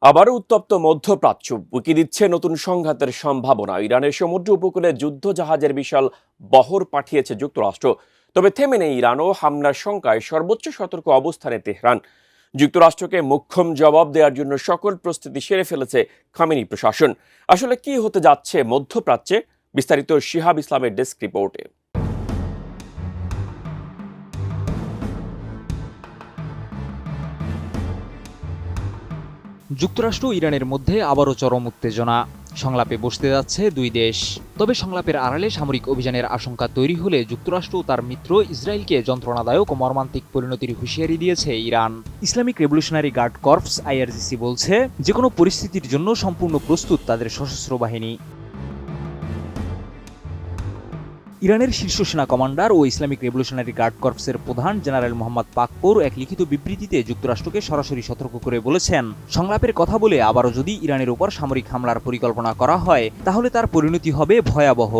আবারও উত্তপ্ত মধ্যপ্রাচ্য উকি দিচ্ছে নতুন সংঘাতের সম্ভাবনা। ইরানের সমুদ্র উপকূলে যুদ্ধ জাহাজের বিশাল বহর পাঠিয়েছে যুক্তরাষ্ট্র। তবে থেমে নেই ইরানও হামলার শঙ্কায় সর্বোচ্চ সতর্ক অবস্থানে তেহরান। যুক্তরাষ্ট্রকে মোক্ষম জবাব দেওয়ার জন্য সকল প্রস্তুতি সেরে ফেলেছে খামেনি প্রশাসন। আসলে কি হতে যাচ্ছে মধ্যপ্রাচ্যে, বিস্তারিত শিহাব ইসলামের ডেস্ক রিপোর্টে। যুক্তরাষ্ট্র ও ইরানের মধ্যে আবারও চরম উত্তেজনা। সংলাপে বসতে যাচ্ছে দুই দেশ। তবে সংলাপের আড়ালে সামরিক অভিযানের আশঙ্কা তৈরি হলে যুক্তরাষ্ট্র ও তার মিত্র ইসরায়েলকে যন্ত্রণাদায়ক ও মর্মান্তিক পরিণতির হুঁশিয়ারি দিয়েছে Iran. Islamic revolutionary guard corps IRGC বলছে, যে কোনো পরিস্থিতির জন্য সম্পূর্ণ প্রস্তুত তাদের সশস্ত্র বাহিনী। ইরানের শীর্ষ সেনা কমান্ডার ও ইসলামিক রেভলিউশনারি গার্ড কর্পসের প্রধান জেনারেল মোহাম্মদ পাকপোর এক লিখিত বিবৃতিতে যুক্তরাষ্ট্রকে সরাসরি সতর্ক করে বলেছেন, সংলাপের কথা বলে আবারও যদি ইরানের উপর সামরিক হামলার পরিকল্পনা করা হয় তাহলে তার পরিণতি হবে ভয়াবহ।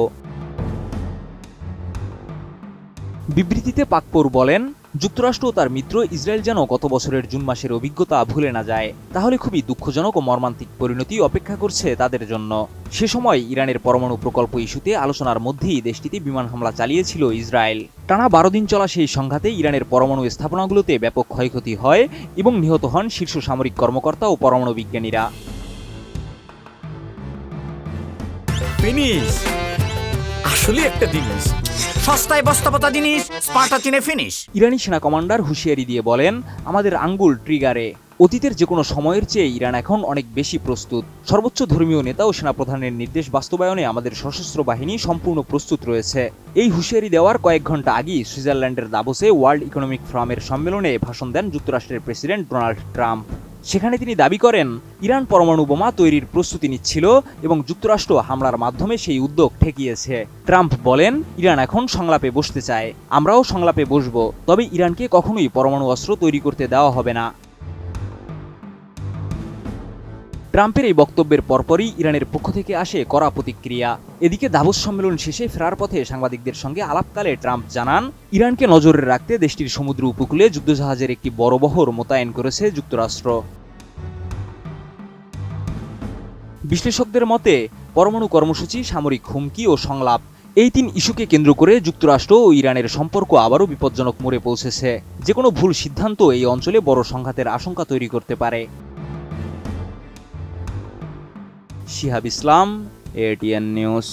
বিবৃতিতে পাকপোর বলেন, যুক্তরাষ্ট্র ও তার মিত্র ইসরায়েল যেন গত বছরের জুন মাসের অভিজ্ঞতা ভুলে না যায়, তাহলে খুবই দুঃখজনক ও মর্মান্তিক পরিণতি অপেক্ষা করছে তাদের জন্য। সে সময় ইরানের পরমাণু প্রকল্প ইস্যুতে আলোচনার মধ্যেই দেশটিতে বিমান হামলা চালিয়েছিল ইসরায়েল। টানা 12 দিন চলা সেই সংঘাতে ইরানের পরমাণু স্থাপনাগুলোতে ব্যাপক ক্ষয়ক্ষতি হয় এবং নিহত হন শীর্ষ সামরিক কর্মকর্তা ও পরমাণু বিজ্ঞানীরা। ফিনিশ আসলে একটা জিনিস, সস্তায় বস্তাপতা জিনিস, স্পার্টা চিনে ফিনিশ। ইরানি সেনা কমান্ডার হুঁশিয়ারি দিয়ে বলেন, আমাদের আঙ্গুল ট্রিগারে। অতীতের যে কোনো সময়ের চেয়ে ইরান এখন অনেক বেশি প্রস্তুত। সর্বোচ্চ ধর্মীয় নেতা ও সেনাপ্রধানের নির্দেশ বাস্তবায়নে আমাদের সশস্ত্র বাহিনী সম্পূর্ণ প্রস্তুত রয়েছে। এই হুঁশিয়ারি দেওয়ার কয়েক ঘন্টা আগেই সুইজারল্যান্ডের দাভোসে ওয়ার্ল্ড ইকোনমিক ফোরামের সম্মেলনে ভাষণ দেন যুক্তরাষ্ট্রের প্রেসিডেন্ট ডোনাল্ড ট্রাম্প। সেখানে তিনি দাবি করেন, ইরান পরমাণু বোমা তৈরির প্রস্তুতি নিচ্ছিল এবং যুক্তরাষ্ট্র হামলার মাধ্যমে সেই উদ্যোগ ঠেকিয়েছে। ট্রাম্প বলেন, ইরান এখন সংলাপে বসতে চায়, আমরাও সংলাপে বসব, তবে ইরানকে কখনোই পরমাণু অস্ত্র তৈরি করতে দেওয়া হবে না। ট্রাম্পের এই বক্তব্যের পরপরই ইরানের পক্ষ থেকে আসে কড়া প্রতিক্রিয়া। এদিকে দাভোস সম্মেলন শেষে ফেরার পথে সাংবাদিকদের সঙ্গে আলাপকালে ট্রাম্প জানান, ইরানকে নজরে রাখতে দেশটির সমুদ্র উপকূলে যুদ্ধজাহাজের একটি বড় বহর মোতায়েন করেছে যুক্তরাষ্ট্র। বিশ্লেষকদের মতে, পরমাণু কর্মসূচি, সামরিক হুমকি ও সংলাপ, এই 3 ইস্যুকে কেন্দ্র করে যুক্তরাষ্ট্র ও ইরানের সম্পর্ক আবারও বিপজ্জনক মোড়ে পৌঁছেছে। যে কোনো ভুল সিদ্ধান্ত এই অঞ্চলে বড় সংঘাতের আশঙ্কা তৈরি করতে পারে। শিহাব ইসলাম, এটিএন নিউজ।